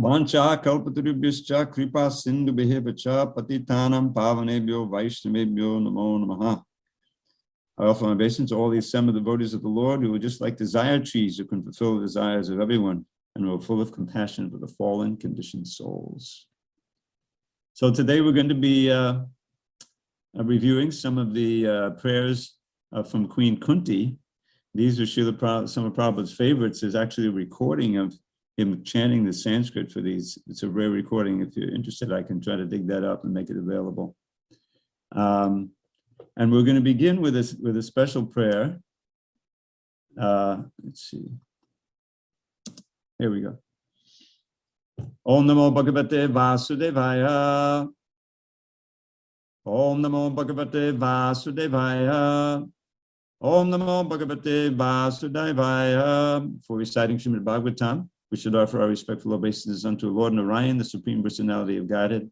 Vancha kalpatarubhyascha kripa sindhu behevacha patitanam pavanebhyo vaishnavebhyo namo namaha. I offer my obeisance to all the assembled devotees of the Lord who are just like desire trees who can fulfill the desires of everyone and who are full of compassion for the fallen conditioned souls. So today we're going to be reviewing some of the prayers from Queen Kunti. These are some of Prabhupada's favorites. There's actually a recording of him chanting the Sanskrit for these. It's a rare recording. If you're interested, I can try to dig that up and make it available. And we're going to begin with a special prayer. Let's see. Here we go. Om Namo Bhagavate Vasudevaya. Om Namo Bhagavate Vasudevaya. Om Namo Bhagavate Vasudevaya. Before reciting Srimad Bhagavatam, we should offer our respectful obeisances unto Lord Narayan, the Supreme Personality of Godhead,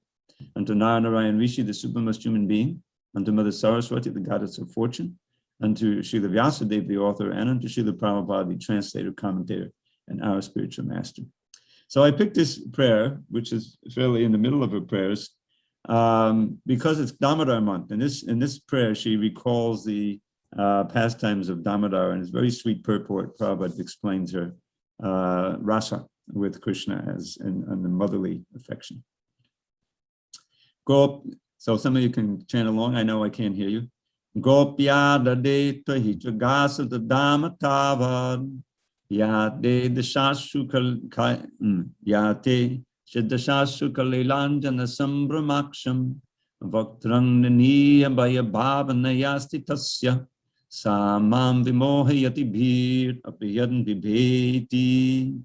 unto Narayan Rishi, the supermost human being, unto Mother Saraswati, the goddess of fortune, unto Srila Vyasadeva, the author, and unto Srila Prabhupada, the translator, commentator, and our spiritual master. So I picked this prayer, which is fairly in the middle of her prayers, because it's Damodar month. And in this prayer, she recalls the pastimes of Damodar, and it's very sweet purport. Prabhupada explains her rasa with Krishna as in the motherly affection. So some of you can chant along. I know I can't hear you. Gopyada de tahitra gasa da damatavad yate dashashukal yate shadashashukalilanjana sambраmaksham vaktrangniya bhaya bhavanayasti tasya samam vimohayati bhir apiyan vibheti.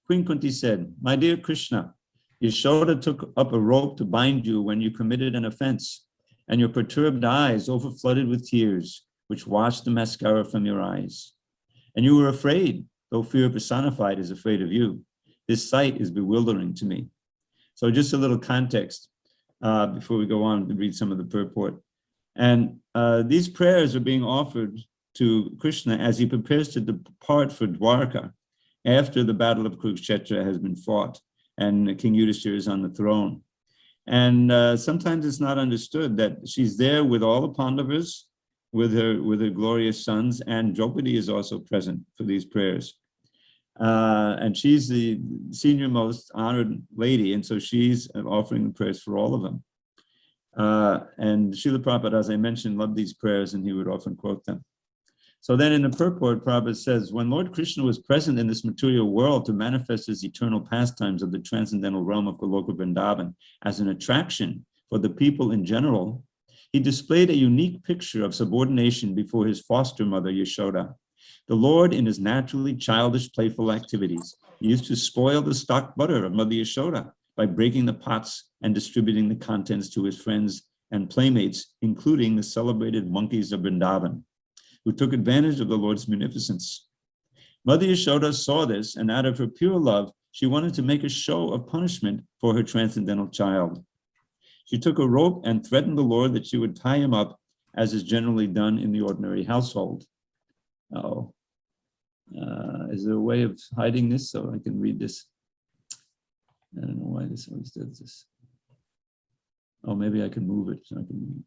Queen Kunti said, "My dear Krishna, Yashoda took up a rope to bind you when you committed an offense, and your perturbed eyes overflooded with tears, which washed the mascara from your eyes. And you were afraid, though fear personified is afraid of you. This sight is bewildering to me." So just a little context before we go on to read some of the purport. And these prayers are being offered to Krishna as he prepares to depart for Dwarka after the battle of Kurukshetra has been fought and King Yudhishthira is on the throne. And sometimes it's not understood that she's there with all the Pandavas, with her glorious sons, and Draupadi is also present for these prayers. And she's the senior most honored lady, and so she's offering the prayers for all of them. And Srila Prabhupada, as I mentioned, loved these prayers, and he would often quote them. So then in the purport, Prabhupada says, when Lord Krishna was present in this material world to manifest his eternal pastimes of the transcendental realm of Goloka Vrindavan as an attraction for the people in general, he displayed a unique picture of subordination before his foster mother, Yashoda. The Lord, in his naturally childish, playful activities, used to spoil the stock butter of Mother Yashoda by breaking the pots and distributing the contents to his friends and playmates, including the celebrated monkeys of Vrindavan, who took advantage of the Lord's munificence. Mother Yashoda saw this, and out of her pure love, she wanted to make a show of punishment for her transcendental child. She took a rope and threatened the Lord that she would tie him up, as is generally done in the ordinary household. Is there a way of hiding this so I can read this? I don't know why this always does this. Oh, maybe I can move it so I can read.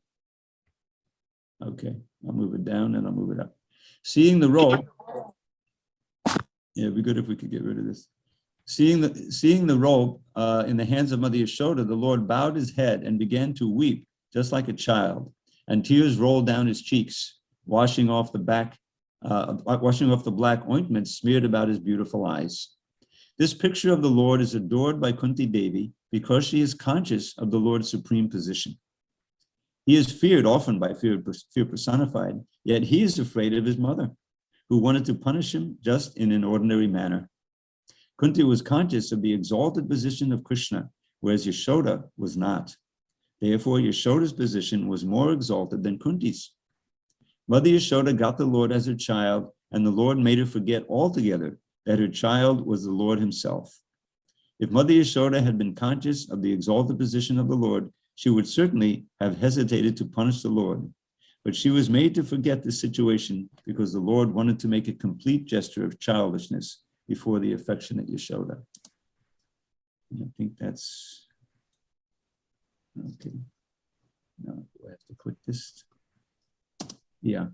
Okay, I'll move it down and I'll move it up. Seeing the rope, yeah, it'd be good if we could get rid of this. Seeing the rope in the hands of Mother Yashoda, the Lord bowed his head and began to weep, just like a child, and tears rolled down his cheeks, washing off the black ointment smeared about his beautiful eyes. This picture of the Lord is adored by Kunti Devi because she is conscious of the Lord's supreme position. He is feared often by fear personified, yet he is afraid of his mother, who wanted to punish him just in an ordinary manner. Kunti was conscious of the exalted position of Krishna, whereas Yashoda was not. Therefore, Yashoda's position was more exalted than Kunti's. Mother Yashoda got the Lord as her child, and the Lord made her forget altogether that her child was the Lord himself. If Mother Yashoda had been conscious of the exalted position of the Lord, she would certainly have hesitated to punish the Lord. But she was made to forget this situation because the Lord wanted to make a complete gesture of childishness before the affectionate Yashoda. I think that's okay. Now, do I have to click this? Yeah.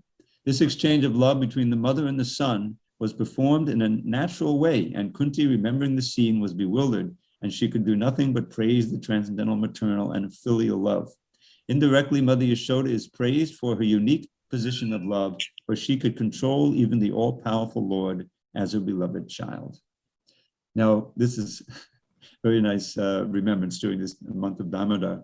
This exchange of love between the mother and the son was performed in a natural way, and Kunti, remembering the scene, was bewildered, and she could do nothing but praise the transcendental maternal and filial love. Indirectly, Mother Yashoda is praised for her unique position of love, where she could control even the all-powerful Lord as her beloved child. Now, this is very nice remembrance during this month of Damodar.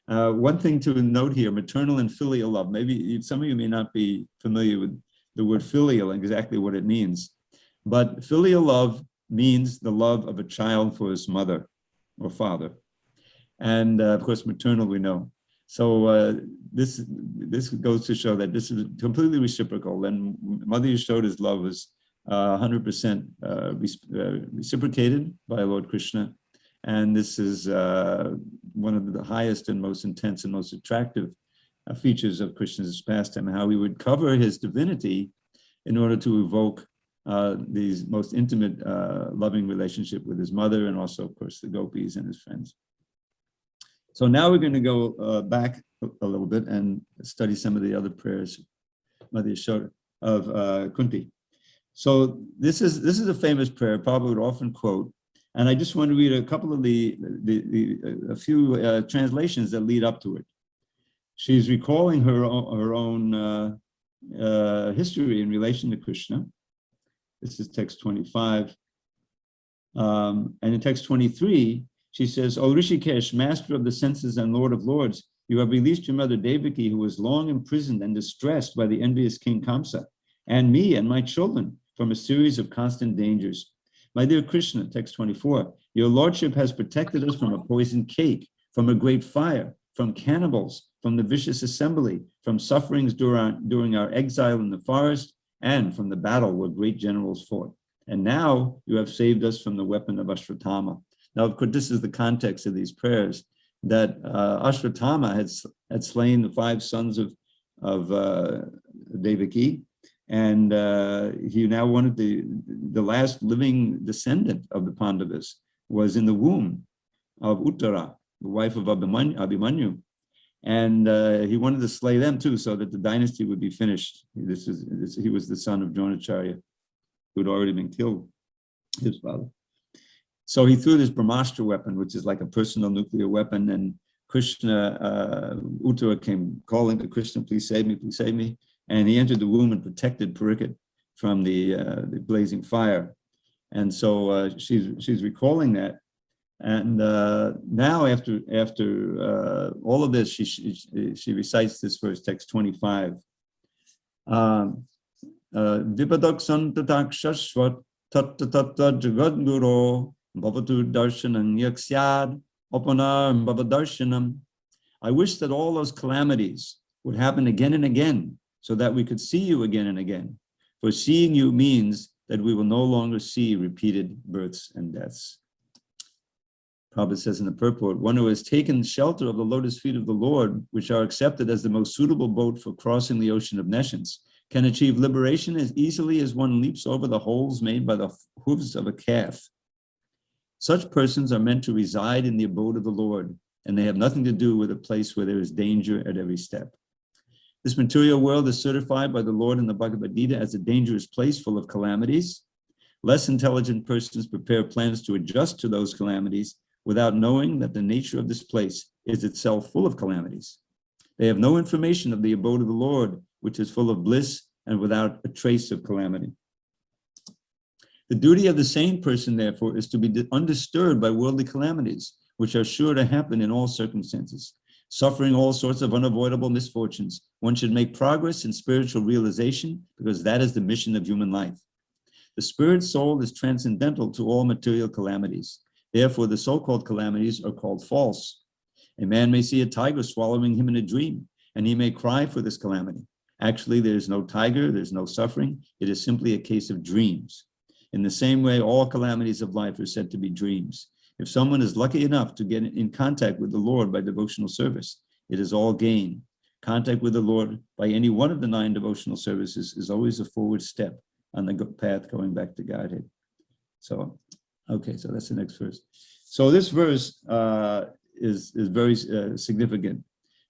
One thing to note here, maternal and filial love. Maybe some of you may not be familiar with the word filial and exactly what it means, but filial love means the love of a child for his mother or father. And of course, maternal we know. So this goes to show that this is completely reciprocal, and Mother Yashoda's love was 100% reciprocated by Lord Krishna. And this is one of the highest and most intense and most attractive features of Krishna's pastime, how he would cover his divinity in order to evoke these most intimate, loving relationship with his mother, and also, of course, the gopis and his friends. So now we're going to go back a little bit and study some of the other prayers, Mother Yashoda, of Kunti. So this is a famous prayer, Prabhupada would often quote, and I just want to read a couple of a few translations that lead up to it. She's recalling her own history in relation to Krishna. This is text 25. And in text 23, she says, O Rishikesh, master of the senses and lord of lords, you have released your mother Devaki, who was long imprisoned and distressed by the envious King Kamsa, and me and my children from a series of constant dangers. My dear Krishna, text 24, your lordship has protected us from a poisoned cake, from a great fire, from cannibals, from the vicious assembly, from sufferings during our exile in the forest, and from the battle where great generals fought. And now you have saved us from the weapon of Ashwatthama. Now, of course, this is the context of these prayers, that Ashwatthama had slain the 5 sons of Devaki, and he now wanted the last living descendant of the Pandavas was in the womb of Uttara, the wife of Abhimanyu. And he wanted to slay them too, so that the dynasty would be finished. He was the son of Dronacharya, who had already been killed, his father. So he threw this Brahmastra weapon, which is like a personal nuclear weapon, and Krishna, Uttara came calling to Krishna, please save me, please save me. And he entered the womb and protected Parikshit from the blazing fire. And so she's recalling that. And now after all of this, she recites this verse, text 25. Vipadak santatak shashvat tatta tatta jagadguru bhavatu darshanam yaksyad opanar bhavadarshanam. I wish that all those calamities would happen again and again, so that we could see you again and again. For seeing you means that we will no longer see repeated births and deaths. Prabhupada says in the purport, one who has taken shelter of the lotus feet of the Lord, which are accepted as the most suitable boat for crossing the ocean of nescience, can achieve liberation as easily as one leaps over the holes made by the hooves of a calf. Such persons are meant to reside in the abode of the Lord, and they have nothing to do with a place where there is danger at every step. This material world is certified by the Lord in the Bhagavad Gita as a dangerous place full of calamities. Less intelligent persons prepare plans to adjust to those calamities without knowing that the nature of this place is itself full of calamities. They have no information of the abode of the Lord, which is full of bliss and without a trace of calamity. The duty of the sane person, therefore, is to be undisturbed by worldly calamities, which are sure to happen in all circumstances. Suffering all sorts of unavoidable misfortunes, one should make progress in spiritual realization, because that is the mission of human life. The spirit soul is transcendental to all material calamities. Therefore, the so-called calamities are called false. A man may see a tiger swallowing him in a dream, and he may cry for this calamity. Actually, there is no tiger, there's no suffering. It is simply a case of dreams. In the same way, all calamities of life are said to be dreams. If someone is lucky enough to get in contact with the Lord by devotional service, it is all gain. Contact with the Lord by any one of the 9 devotional services is always a forward step on the path going back to Godhead. So, okay, so that's the next verse. So this verse is very significant,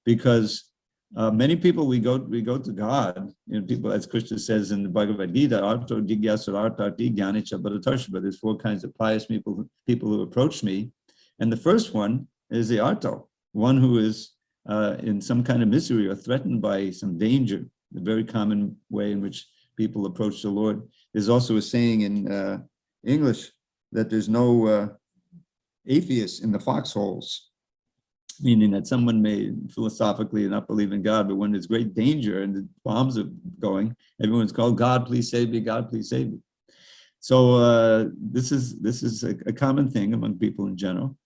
because many people, we go to God, people, as Krishna says in the Bhagavad Gita, Arto Jigyasarartati Gyanicha Bharatarshva. There's 4 kinds of pious people who approach me. And the first one is the Arto, one who is in some kind of misery or threatened by some danger. The very common way in which people approach the Lord. There's also a saying in English that there's no atheists in the foxholes, meaning that someone may philosophically not believe in God, but when there's great danger and the bombs are going, everyone's called, God, please save me, God, please save me. So this is a common thing among people in general.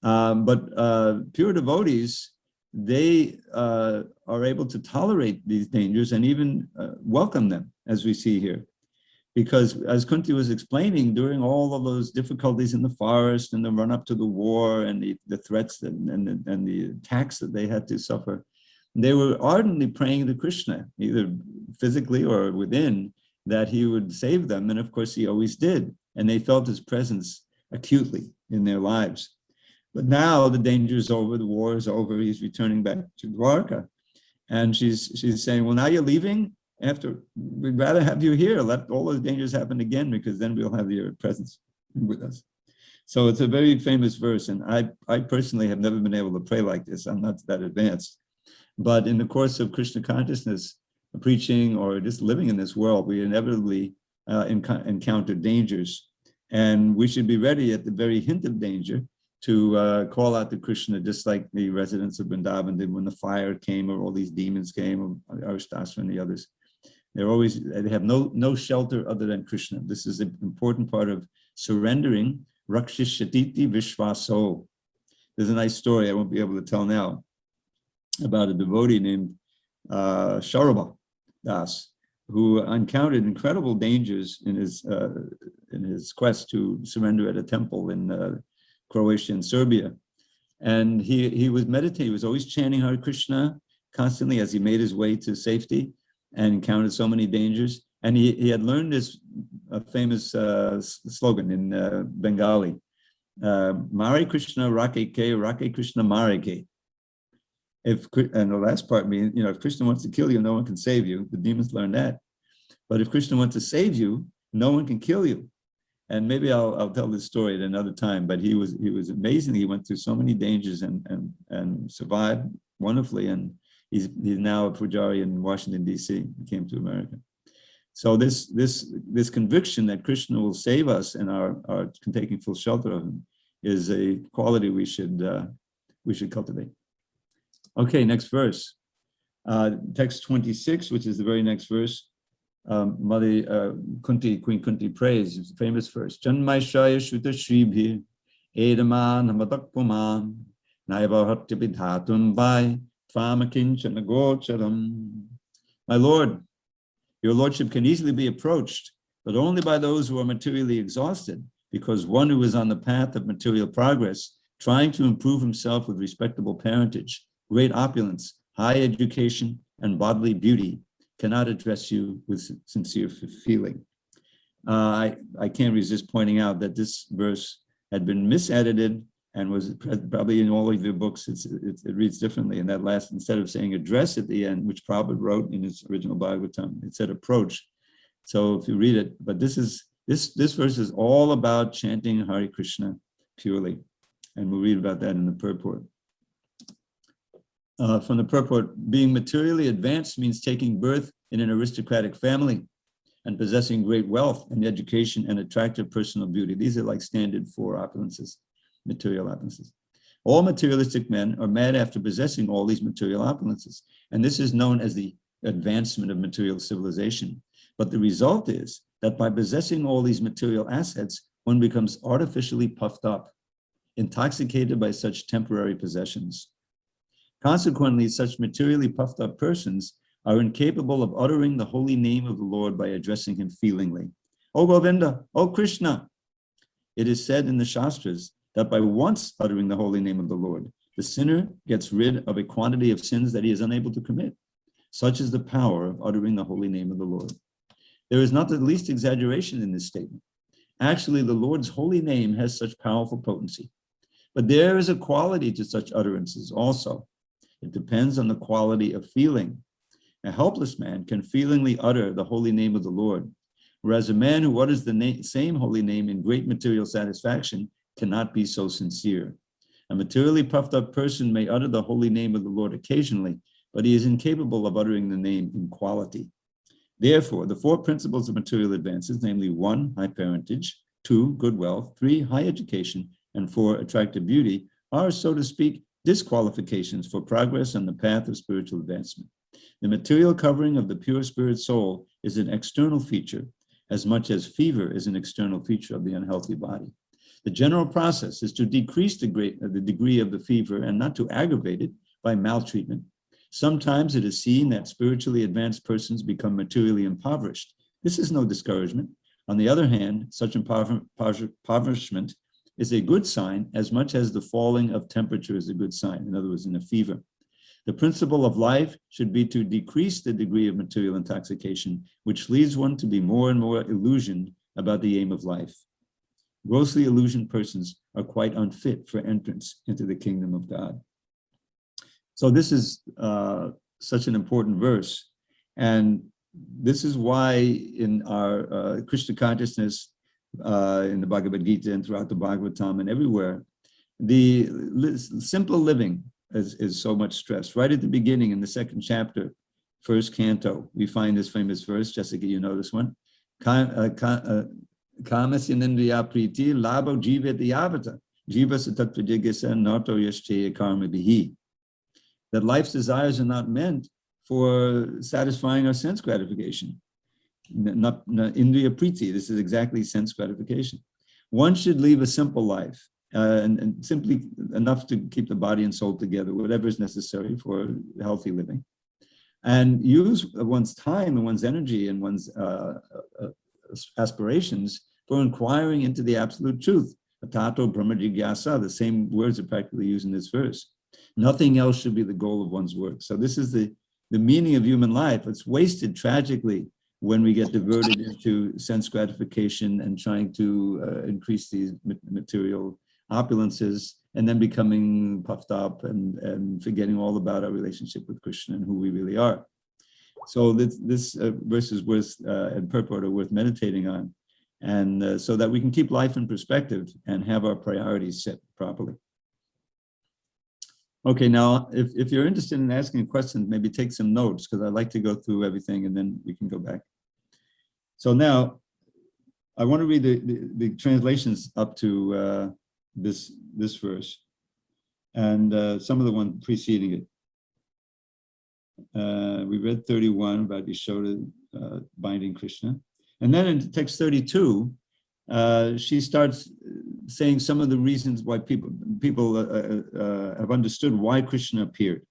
But pure devotees, they are able to tolerate these dangers and even welcome them, as we see here. Because as Kunti was explaining, during all of those difficulties in the forest and the run up to the war and the threats and the attacks that they had to suffer, they were ardently praying to Krishna, either physically or within, that he would save them. And of course, he always did. And they felt his presence acutely in their lives. But now the danger is over, the war is over, he's returning back to Dwarka. And she's saying, well, now you're leaving? We'd rather have you here. Let all those dangers happen again, because then we'll have your presence with us. So it's a very famous verse, and I personally have never been able to pray like this. I'm not that advanced. But in the course of Krishna consciousness, preaching or just living in this world, we inevitably encounter dangers. And we should be ready at the very hint of danger to call out to Krishna, just like the residents of Vrindavan did when the fire came, or all these demons came, or Arishtasva and the others. They have no shelter other than Krishna. This is an important part of surrendering. Rakshishati Vishvaso. There's a nice story I won't be able to tell now about a devotee named Sharabha Das, who encountered incredible dangers in his quest to surrender at a temple in Croatia and Serbia. And he was meditating, he was always chanting Hare Krishna constantly as he made his way to safety, and encountered so many dangers. And he had learned this famous slogan in Bengali, Mare Krishna Rake Ke, Rake Krishna Mare Ke. And the last part means, if Krishna wants to kill you, no one can save you. The demons learned that. But if Krishna wants to save you, no one can kill you. And maybe I'll tell this story at another time, but he was amazing. He went through so many dangers and survived wonderfully. And he's now a Pujari in Washington, D.C. He came to America. So this conviction that Krishna will save us and are taking full shelter of him is a quality we should cultivate. Okay, next verse. Text 26, which is the very next verse. Mother Kunti, Queen Kunti prays, it's a famous verse. Janmaishaya Shuta Shribhir Edaman Hamadak Puman Naiva Hattipidhatum Vai Tvamakinchana Gocharam. My Lord, your lordship can easily be approached, but only by those who are materially exhausted, because one who is on the path of material progress, trying to improve himself with respectable parentage, great opulence, high education, and bodily beauty, cannot address you with sincere feeling. I can't resist pointing out that this verse had been misedited and was probably in all of your books. It reads differently. And that last, instead of saying address at the end, which Prabhupada wrote in his original Bhagavatam, it said approach. So if you read it, but this verse is all about chanting Hare Krishna purely. And we'll read about that in the purport. From the purport, being materially advanced means taking birth in an aristocratic family and possessing great wealth and education and attractive personal beauty. These are like standard 4 opulences, material opulences. All materialistic men are mad after possessing all these material opulences, and this is known as the advancement of material civilization. But the result is that by possessing all these material assets, one becomes artificially puffed up, intoxicated by such temporary possessions. Consequently, such materially puffed up persons are incapable of uttering the holy name of the Lord by addressing him feelingly. O Govinda, O Krishna. It is said in the Shastras that by once uttering the holy name of the Lord, the sinner gets rid of a quantity of sins that he is unable to commit. Such is the power of uttering the holy name of the Lord. There is not the least exaggeration in this statement. Actually, the Lord's holy name has such powerful potency But there is a quality to such utterances also. It depends on the quality of feeling. A helpless man can feelingly utter the holy name of the Lord, whereas a man who utters the same holy name in great material satisfaction cannot be so sincere. A materially puffed up person may utter the holy name of the Lord occasionally, but he is incapable of uttering the name in quality. Therefore, the four principles of material advances, namely 1, high parentage, 2, good wealth, 3, high education, and 4, attractive beauty, are, so to speak, disqualifications for progress on the path of spiritual advancement. The material covering of the pure spirit soul is an external feature, as much as fever is an external feature of the unhealthy body. The general process is to decrease the degree of the fever and not to aggravate it by maltreatment. Sometimes it is seen that spiritually advanced persons become materially impoverished. This is no discouragement. On the other hand, such impoverishment is a good sign as much as the falling of temperature is a good sign, in other words, in a fever. The principle of life should be to decrease the degree of material intoxication, which leads one to be more and more illusioned about the aim of life. Grossly illusioned persons are quite unfit for entrance into the kingdom of God. So this is such an important verse. And this is why in our Krishna consciousness, in the Bhagavad Gita and throughout the Bhagavatam and everywhere, the simple living is so much stressed. Right at the beginning in the 2nd chapter, 1st canto, we find this famous verse. Jessica, you know this one. Kamasya nindriya priti labo jiveti yavata jivasa tattvajigasa nato yashcheya karma bihi. That life's desires are not meant for satisfying our sense gratification. Not indriya priti, this is exactly sense gratification. One should live a simple life and simply enough to keep the body and soul together, whatever is necessary for healthy living. And use one's time and one's energy and one's aspirations for inquiring into the absolute truth. Atato brahma jigyasa, the same words are practically used in this verse. Nothing else should be the goal of one's work. So this is the meaning of human life. It's wasted tragically when we get diverted into sense gratification and trying to increase these material opulences and then becoming puffed up and forgetting all about our relationship with Krishna and who we really are. So this verse is worth and purport are worth meditating on, and so that we can keep life in perspective and have our priorities set properly. Okay, now, if you're interested in asking a question, maybe take some notes, because I'd like to go through everything and then we can go back. So now, I want to read the translations up to this verse and some of the ones preceding it. We read 31 about Yashoda binding Krishna. And then in text 32, she starts saying some of the reasons why people have understood why Krishna appeared.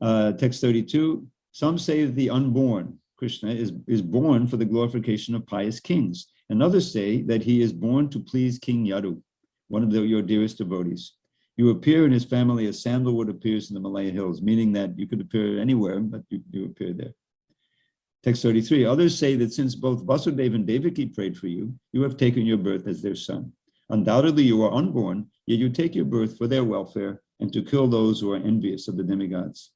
Text 32, some say that the unborn Krishna is born for the glorification of pious kings, and others say that he is born to please King Yadu, one of your dearest devotees. You appear in his family as sandalwood appears in the Malaya Hills, meaning that you could appear anywhere, but you appear there. Text 33, others say that since both Vasudeva and Devaki prayed for you, you have taken your birth as their son. Undoubtedly you are unborn, yet you take your birth for their welfare and to kill those who are envious of the demigods.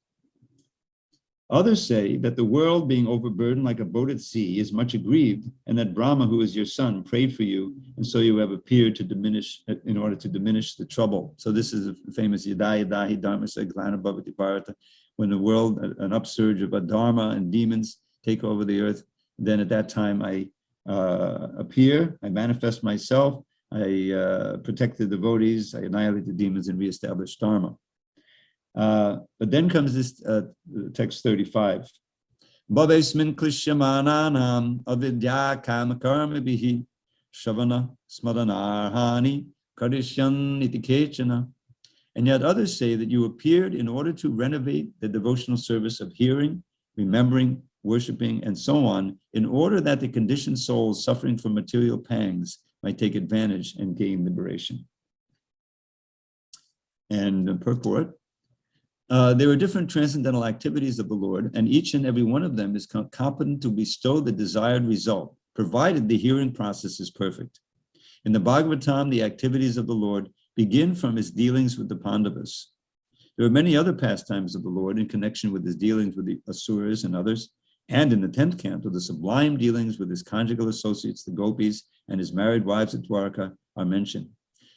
Others say that the world, being overburdened like a boat at sea, is much aggrieved, and that Brahma, who is your son, prayed for you, and so you have appeared to diminish, in order to diminish the trouble. So this is a famous Yada Yadahi Dharma Saglana Bhavati Bharata, when the world, an upsurge of Adharma and demons take over the earth, then at that time I appear, I manifest myself, I protect the devotees, I annihilate the demons and reestablish Dharma. But then comes this text 35. Bhavesmin klishyamananam avidya kama karma bihi shavana smaranarhani karishyan iti kechana. And yet others say that you appeared in order to renovate the devotional service of hearing, remembering, worshiping, and so on, in order that the conditioned souls suffering from material pangs might take advantage and gain liberation. And purport. There are different transcendental activities of the Lord, and each and every one of them is competent to bestow the desired result, provided the hearing process is perfect. In the Bhagavatam, the activities of the Lord begin from his dealings with the Pandavas. There are many other pastimes of the Lord in connection with his dealings with the Asuras and others, and in the 10th canto, the sublime dealings with his conjugal associates, the gopis, and his married wives at Dwarka are mentioned.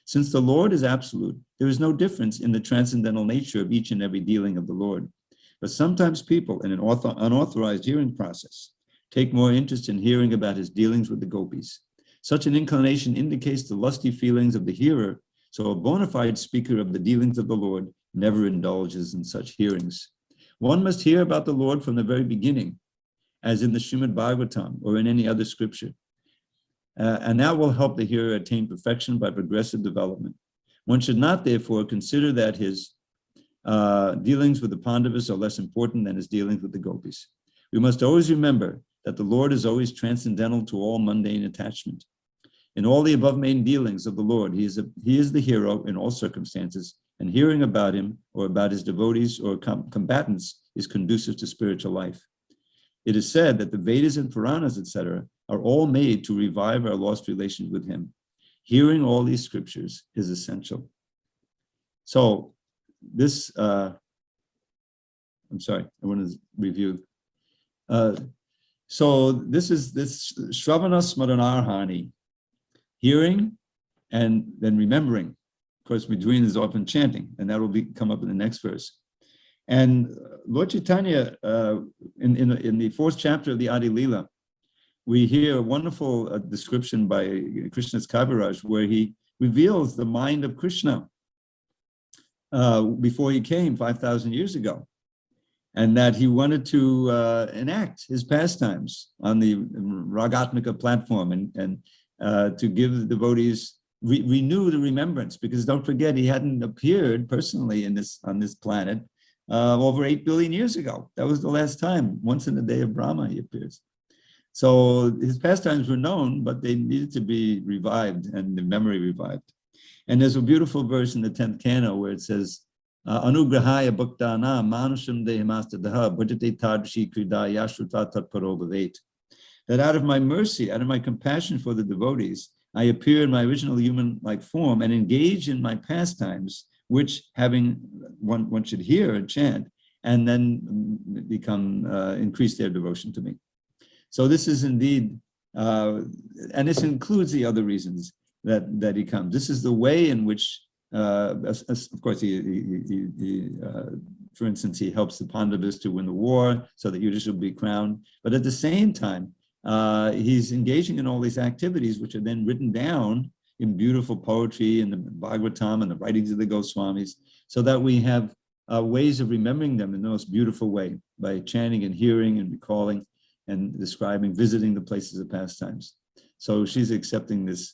Since the Lord is absolute, there is no difference in the transcendental nature of each and every dealing of the Lord. But sometimes people in an unauthorized hearing process take more interest in hearing about his dealings with the gopis. Such an inclination indicates the lusty feelings of the hearer, so a bona fide speaker of the dealings of the Lord never indulges in such hearings. One must hear about the Lord from the very beginning, as in the Srimad Bhagavatam or in any other scripture. And that will help the hearer attain perfection by progressive development. One should not, therefore, consider that his dealings with the Pandavas are less important than his dealings with the gopis. We must always remember that the Lord is always transcendental to all mundane attachment. In all the above main dealings of the Lord, he is the hero in all circumstances, and hearing about him or about his devotees or combatants is conducive to spiritual life. It is said that the Vedas and Puranas, etc., are all made to revive our lost relations with him. Hearing all these scriptures is essential. So this, I'm sorry, I want to review. So this is this Shravana Smaranarhani, hearing and then remembering. Of course, between is often chanting, and that will come up in the next verse. And Lord Chaitanya, in the 4th chapter of the Adi Lila, we hear a wonderful description by Krishna's Kaviraj, where he reveals the mind of Krishna before he came 5,000 years ago, and that he wanted to enact his pastimes on the Ragatmika platform and to give the devotees, renew the remembrance, because don't forget, he hadn't appeared personally on this planet over 8 billion years ago. That was the last time. Once in the day of Brahma, he appears. So his pastimes were known, but they needed to be revived and the memory revived. And there's a beautiful verse in the 10th canto where it says, Anugrahaya bhaktana manusham dehimastadaha bhajate tadshi krida yashruta tatparo bhavet. That out of my mercy, out of my compassion for the devotees, I appear in my original human-like form and engage in my pastimes, which one should hear and chant, and then become increase their devotion to me. So this is indeed, and this includes the other reasons that he comes. This is the way in which, of course, for instance, he helps the Pandavas to win the war so that Yudhishthira will be crowned. But at the same time, he's engaging in all these activities, which are then written down in beautiful poetry in the Bhagavatam and the writings of the Goswamis, so that we have ways of remembering them in the most beautiful way by chanting and hearing and recalling and describing, visiting the places of pastimes. So she's accepting this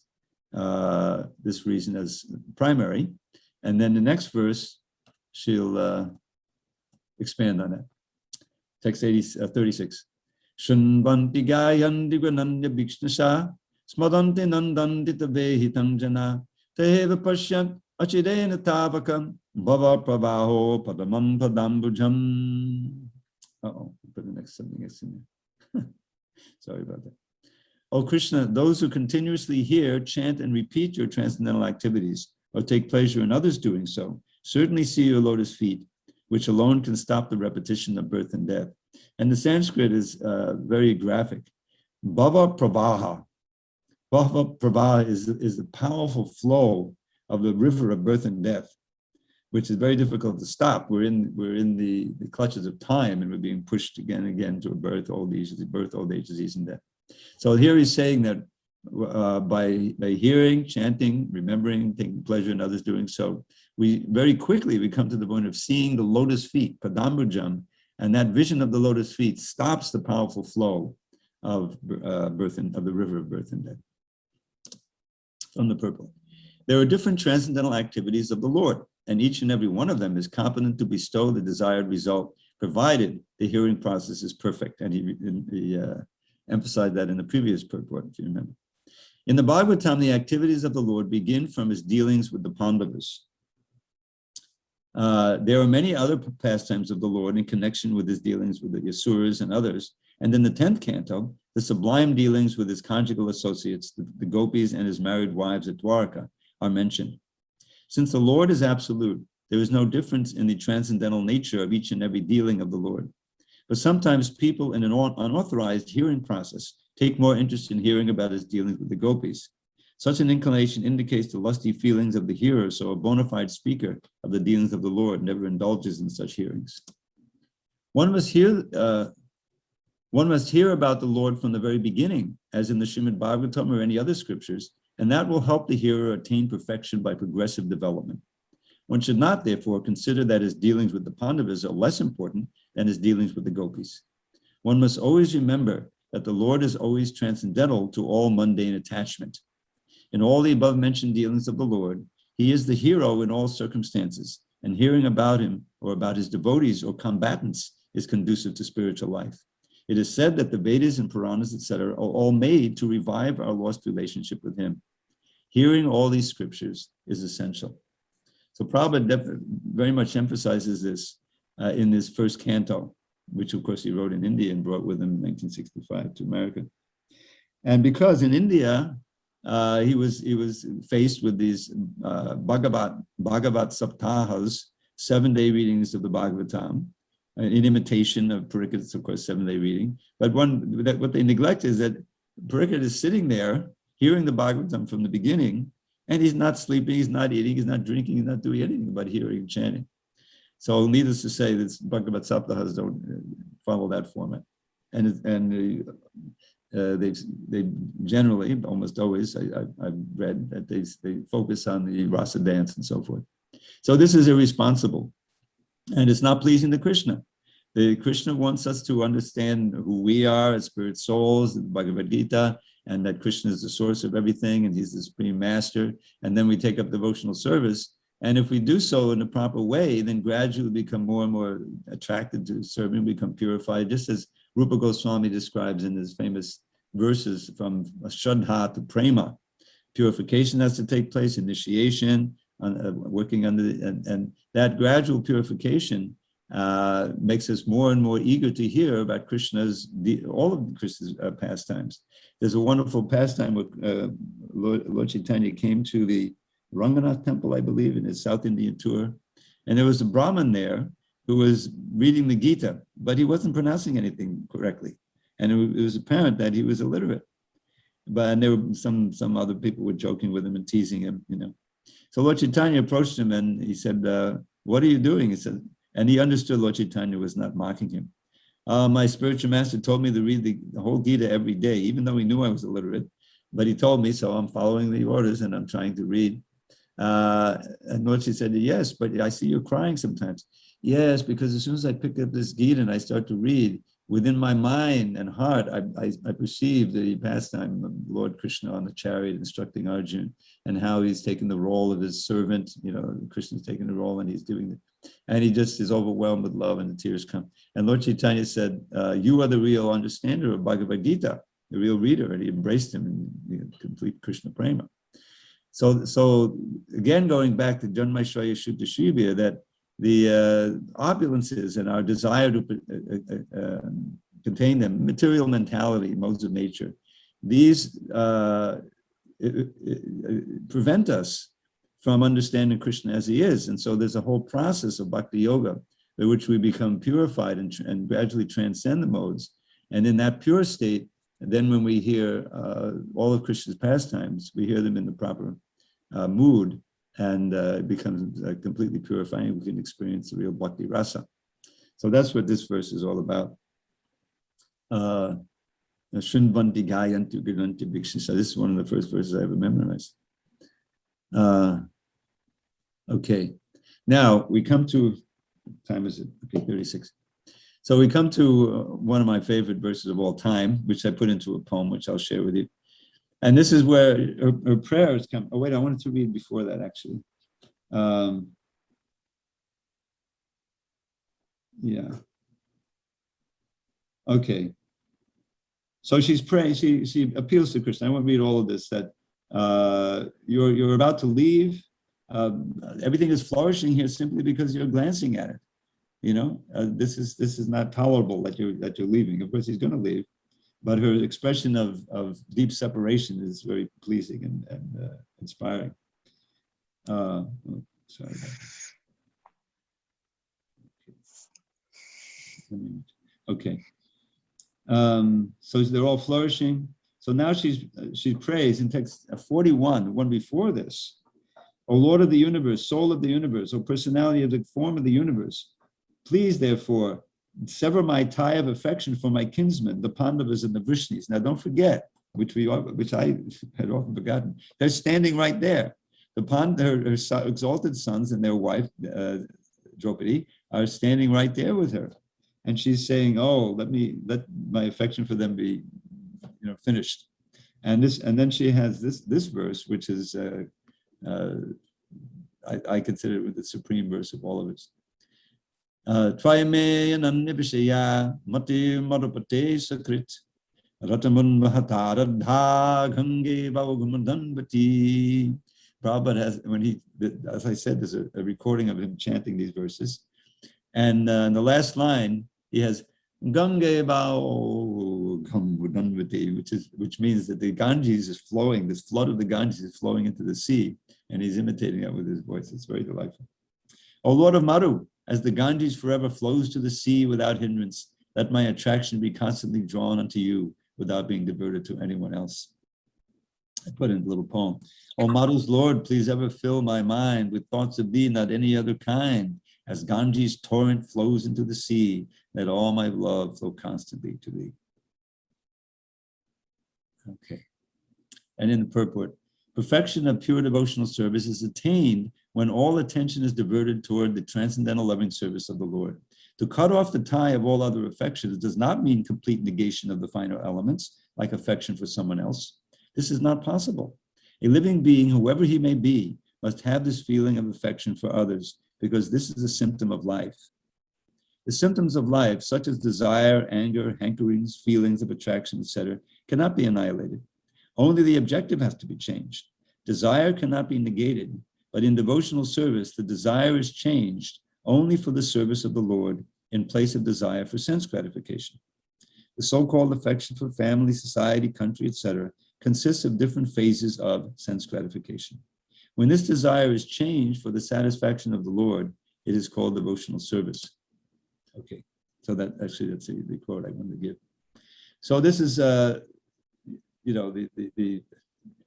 reason as primary. And then the next verse, she'll expand on that. Text 36. Shunvanti gayanti gwananya bhikshnasha smadanti nandanti tavehitam jana teheva pashyat achidena tabakam bhava pravaho padamam padambujam. Put the next something else in there. Sorry about that. O Krishna, those who continuously hear, chant, and repeat your transcendental activities, or take pleasure in others doing so, certainly see your lotus feet, which alone can stop the repetition of birth and death. And the Sanskrit is very graphic. Bhava pravaha. Bhava pravaha is the powerful flow of the river of birth and death, which is very difficult to stop. We're in the clutches of time, and we're being pushed again and again to birth, old age, disease, and death. So here he's saying that by hearing, chanting, remembering, taking pleasure in others doing so, we very quickly come to the point of seeing the lotus feet, padambujam, and that vision of the lotus feet stops the powerful flow of of the river of birth and death. From the purple. There are different transcendental activities of the Lord, and each and every one of them is competent to bestow the desired result, provided the hearing process is perfect. And he emphasized that in the previous purport, if you remember. In the Bhagavatam, the activities of the Lord begin from his dealings with the Pandavas. There are many other pastimes of the Lord in connection with his dealings with the Asuras and others. And in the 10th canto, the sublime dealings with his conjugal associates, the gopis and his married wives at Dwarka, are mentioned. Since the Lord is absolute, there is no difference in the transcendental nature of each and every dealing of the Lord. But sometimes people in an unauthorized hearing process take more interest in hearing about his dealings with the gopis. Such an inclination indicates the lusty feelings of the hearer, so a bona fide speaker of the dealings of the Lord never indulges in such hearings. One must hear about the Lord from the very beginning, as in the Srimad Bhagavatam or any other scriptures, and that will help the hearer attain perfection by progressive development. One should not, therefore, consider that his dealings with the Pandavas are less important than his dealings with the gopis. One must always remember that the Lord is always transcendental to all mundane attachment. In all the above-mentioned dealings of the Lord, he is the hero in all circumstances, and hearing about him or about his devotees or combatants is conducive to spiritual life. It is said that the Vedas and Puranas, etc., are all made to revive our lost relationship with him. Hearing all these scriptures is essential. So Prabhupada very much emphasizes this in his first canto, which of course he wrote in India and brought with him in 1965 to America. And because in India, he was faced with these Bhagavat Saptahas, 7-day readings of the Bhagavatam, in imitation of Parikshit's, of course, 7-day reading. But what they neglect is that Parikshit is sitting there, hearing the Bhagavatam from the beginning, and he's not sleeping, he's not eating, he's not drinking, he's not doing anything but hearing and chanting. So needless to say, this Bhagavat Saptahas don't follow that format. And they generally, almost always, I've read that they focus on the rasa dance and so forth. So this is irresponsible, and it's not pleasing to Krishna. Krishna wants us to understand who we are as spirit souls, the Bhagavad Gita, and that Krishna is the source of everything, and he's the supreme master. And then we take up devotional service. And if we do so in a proper way, then gradually become more and more attracted to serving, become purified, just as Rupa Goswami describes in his famous verses from Shraddha to Prema. Purification has to take place, initiation, working under, and that gradual purification makes us more and more eager to hear about all of Krishna's pastimes. There's a wonderful pastime where Lord Chaitanya came to the Ranganath temple, I believe, in his South Indian tour. And there was a Brahmin there who was reading the Gita, but he wasn't pronouncing anything correctly. And it was apparent that he was illiterate. And there were some other people were joking with him and teasing him, you know. So Lord Chaitanya approached him and he said, what are you doing? He said, and he understood Lord Chaitanya was not mocking him. My spiritual master told me to read the whole Gita every day, even though he knew I was illiterate. But he told me, so I'm following the orders and I'm trying to read. And Lord Chaitanya said, yes, but I see you're crying sometimes. Yes, because as soon as I pick up this Gita and I start to read, within my mind and heart, I perceive the pastime of Lord Krishna on the chariot instructing Arjuna, and how he's taken the role of his servant. You know, Krishna's taking the role and he's doing it. And he just is overwhelmed with love and the tears come. And Lord Chaitanya said, you are the real understander of Bhagavad Gita, the real reader. And he embraced him in complete Krishna prema. So again, going back to Janmaishvaya Shuddha Shivya, that the opulences and our desire to contain them, material mentality, modes of nature, these prevent us from understanding Krishna as he is. And so there's a whole process of bhakti yoga by which we become purified and gradually transcend the modes. And in that pure state, then when we hear all of Krishna's pastimes, we hear them in the proper mood, and it becomes completely purifying. We can experience the real bhakti rasa. So that's what this verse is all about. Shrinvanti gayanti granti bhikshisa. This is one of the first verses I ever memorized. Okay, now we come to, time is it? Okay, 36. So we come to one of my favorite verses of all time, which I put into a poem, which I'll share with you. And this is where her prayers come. Oh, wait, I wanted to read before that, actually. Yeah. Okay. So she's praying, she appeals to Krishna. I won't read all of this, that you're about to leave. Everything is flourishing here simply because you're glancing at it. You know, this is not tolerable that you're leaving. Of course, he's going to leave, but her expression of deep separation is very pleasing and inspiring. Sorry about that. Okay. So they're all flourishing. So now she prays in text 41, the one before this. O Lord of the universe, soul of the universe, O personality of the form of the universe, please, therefore, sever my tie of affection for my kinsmen, the Pandavas and the Vrishnis. Now, don't forget, which I had often forgotten. They're standing right there. Her exalted sons and their wife, Draupadi, are standing right there with her. And she's saying, "Oh, let my affection for them be, finished." And then she has this verse, which is I consider it the supreme verse of all of it. Tvayame ananyavishaya mati marupate sakrit ratamun mahataradha gange bhavagumadanvati. Prabhupada has, as I said, there's a recording of him chanting these verses. And in the last line, he has Gange Bhavagumadanvati, which means that the Ganges is flowing, this flood of the Ganges is flowing into the sea, and he's imitating it with his voice. It's very delightful. O Lord of Madhu, as the Ganges forever flows to the sea without hindrance, let my attraction be constantly drawn unto you without being diverted to anyone else. I put in a little poem. O Madhu's Lord, please ever fill my mind with thoughts of thee, not any other kind. As Ganges torrent flows into the sea, let all my love flow constantly to thee. Okay. And in the purport, perfection of pure devotional service is attained when all attention is diverted toward the transcendental loving service of the Lord. To cut off the tie of all other affections does not mean complete negation of the finer elements, like affection for someone else. This is not possible. A living being, whoever he may be, must have this feeling of affection for others, because this is a symptom of life. The symptoms of life, such as desire, anger, hankerings, feelings of attraction, etc., cannot be annihilated. Only the objective has to be changed. Desire cannot be negated, but in devotional service, the desire is changed only for the service of the Lord in place of desire for sense gratification. The so-called affection for family, society, country, etc., consists of different phases of sense gratification. When this desire is changed for the satisfaction of the Lord, it is called devotional service. Okay, so that's the quote I wanted to give. So this is,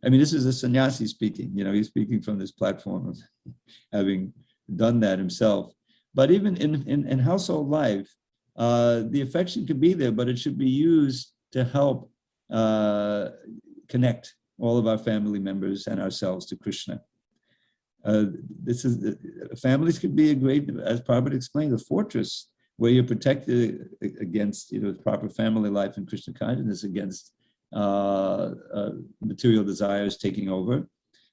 this is a sannyasi speaking. He's speaking from this platform of having done that himself. But even in household life, the affection could be there, but it should be used to help connect all of our family members and ourselves to Krishna. Families could be a great, as Prabhupada explained, a fortress where you're protected against, proper family life and Krishna consciousness, against material desires taking over.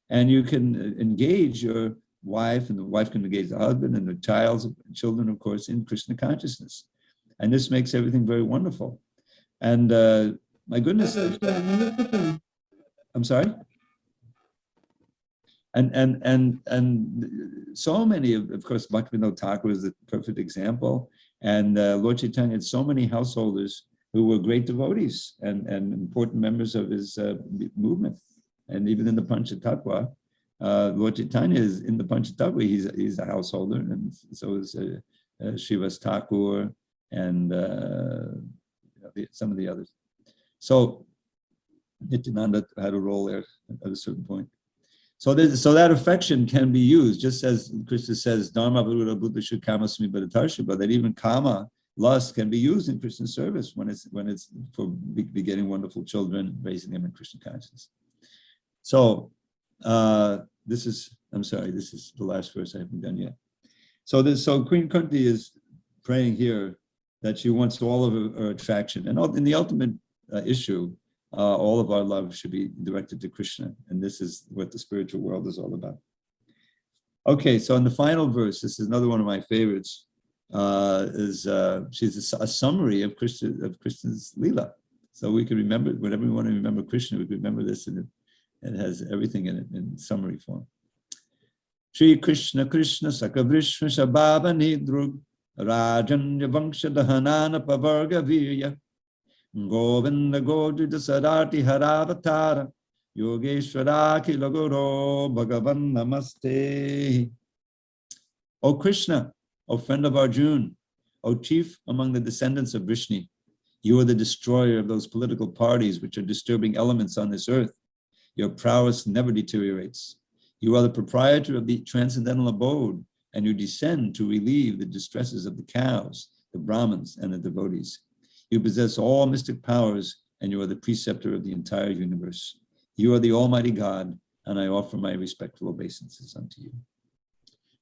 And you can engage your wife, and the wife can engage the husband, and the children, of course, in Krishna consciousness. And this makes everything very wonderful. And my goodness, I'm sorry? And so many of course, Bhaktivinoda Thakur is the perfect example. And Lord Chaitanya had so many householders who were great devotees and important members of his movement. And even in the Panchatattva, Lord Chaitanya is in the Panchatattva, he's a householder, and so is Srivas Thakur and some of the others. So Nityananda had a role there at a certain point. So that affection can be used, just as Krishna says, Dharma Buddha Buddha Kamasmi Bhadatarshibha, that even kama, lust, can be used in Krishna service when it's for begetting wonderful children, raising them in Krishna consciousness. So this is the last verse I haven't done yet. So Queen Kunti is praying here that she wants all of her attraction, and in the ultimate issue, all of our love should be directed to Krishna, and this is what the spiritual world is all about. Okay, so in the final verse, this is another one of my favorites. She's a summary of Krishna's Leela. So we can remember, whenever we want to remember Krishna, we can remember this, and it has everything in it in summary form. Shri Krishna Krishna Sakavrishma Shabhava Nidrug Rajanya Vangsha Dahanana Pavarga Virya Govinda Godrida Sarati Haravatara Yogeshwara Kilaguro Bhagavan Namaste. O Krishna, O friend of Arjuna, O chief among the descendants of Vishnu, you are the destroyer of those political parties which are disturbing elements on this earth. Your prowess never deteriorates. You are the proprietor of the transcendental abode, and you descend to relieve the distresses of the cows, the Brahmins, and the devotees. You possess all mystic powers, and you are the preceptor of the entire universe. You are the Almighty God, and I offer my respectful obeisances unto you.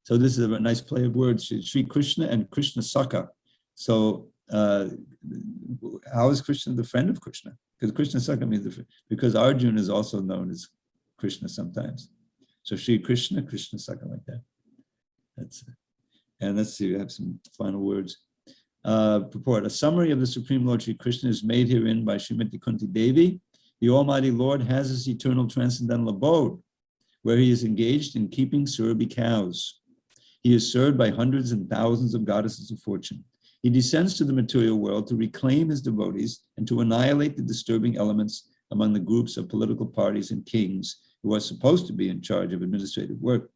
So this is a nice play of words, Sri Krishna and Krishna Saka. So how is Krishna the friend of Krishna? Because Krishna Saka means because Arjuna is also known as Krishna sometimes. So Sri Krishna, Krishna Saka, like that. And let's see, we have some final words. Purport. A summary of the Supreme Lord Sri Krishna is made herein by Srimati Kunti Devi. The Almighty Lord has his eternal transcendental abode, where he is engaged in keeping Surabhi cows. He is served by hundreds and thousands of goddesses of fortune. He descends to the material world to reclaim his devotees and to annihilate the disturbing elements among the groups of political parties and kings who are supposed to be in charge of administrative work.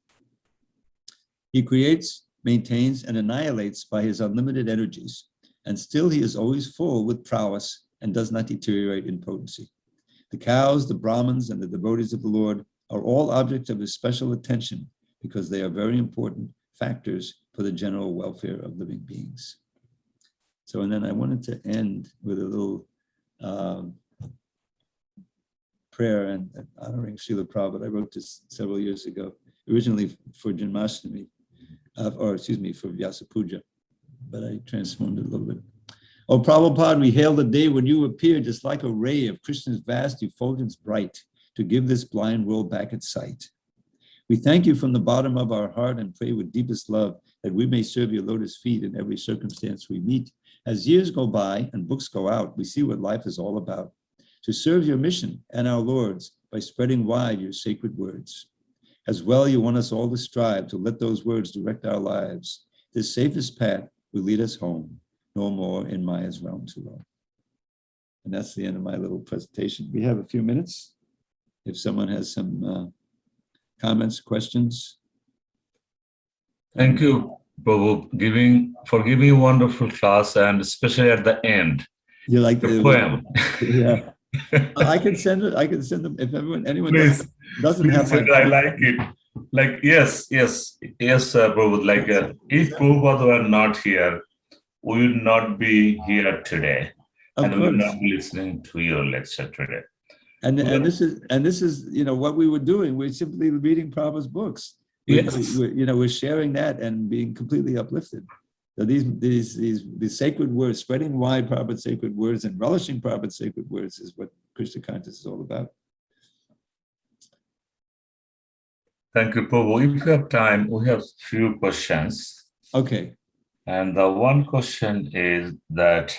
He creates, maintains, and annihilates by his unlimited energies, and still he is always full with prowess and does not deteriorate in potency. The cows, the Brahmins, and the devotees of the Lord are all objects of his special attention because they are very important factors for the general welfare of living beings. So, and then I wanted to end with a little prayer and honoring Srila Prabhupada. I wrote this several years ago, originally for Janmashtami, for Vyasa Puja, but I transformed it a little bit. O Prabhupada, we hail the day when you appear just like a ray of Krishna's vast effulgence bright to give this blind world back its sight. We thank you from the bottom of our heart and pray with deepest love that we may serve your lotus feet in every circumstance we meet. As years go by and books go out, we see what life is all about. To serve your mission and our Lord's by spreading wide your sacred words. As well, you want us all to strive to let those words direct our lives. This safest path will lead us home, no more in Maya's realm too long. And that's the end of my little presentation. We have a few minutes. If someone has some comments, questions. Thank you, Prabhu, for giving a wonderful class, and especially at the end. You like the poem? Yeah. I can send it. I can send them if anyone Please, doesn't have my. I like it. Like yes, Prabhu. Like if Prabhupada were not here, we would not be here today, and we would not be listening to your lecture today. And this is what we were doing. We're simply reading Prabhupada's books. We're sharing that and being completely uplifted. So these sacred words, spreading wide Prabhupada's sacred words and relishing Prabhupada's sacred words is what Krishna consciousness is all about. Thank you, Prabhu. If you have time, we have few questions. Okay. And the one question is that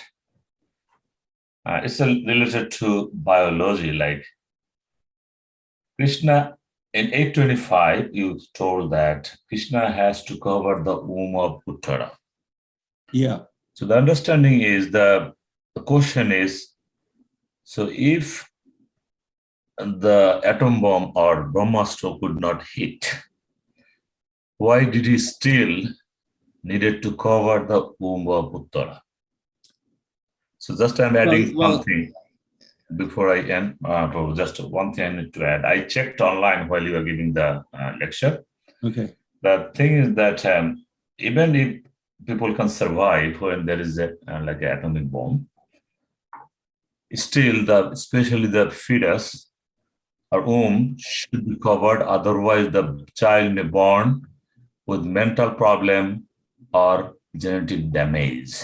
it's related to biology, like Krishna in 825, you told that Krishna has to cover the womb of Uttara. Yeah. So the understanding is the question is, so if the atom bomb or Brahmastra could not hit, why did he still needed to cover the womb of Uttara? So just I'm adding something before I end. Just one thing I need to add. I checked online while you were giving the lecture. Okay. The thing is that even if people can survive when there is like an atomic bomb, still especially the fetus or womb should be covered. Otherwise, the child may born with mental problem or genetic damage.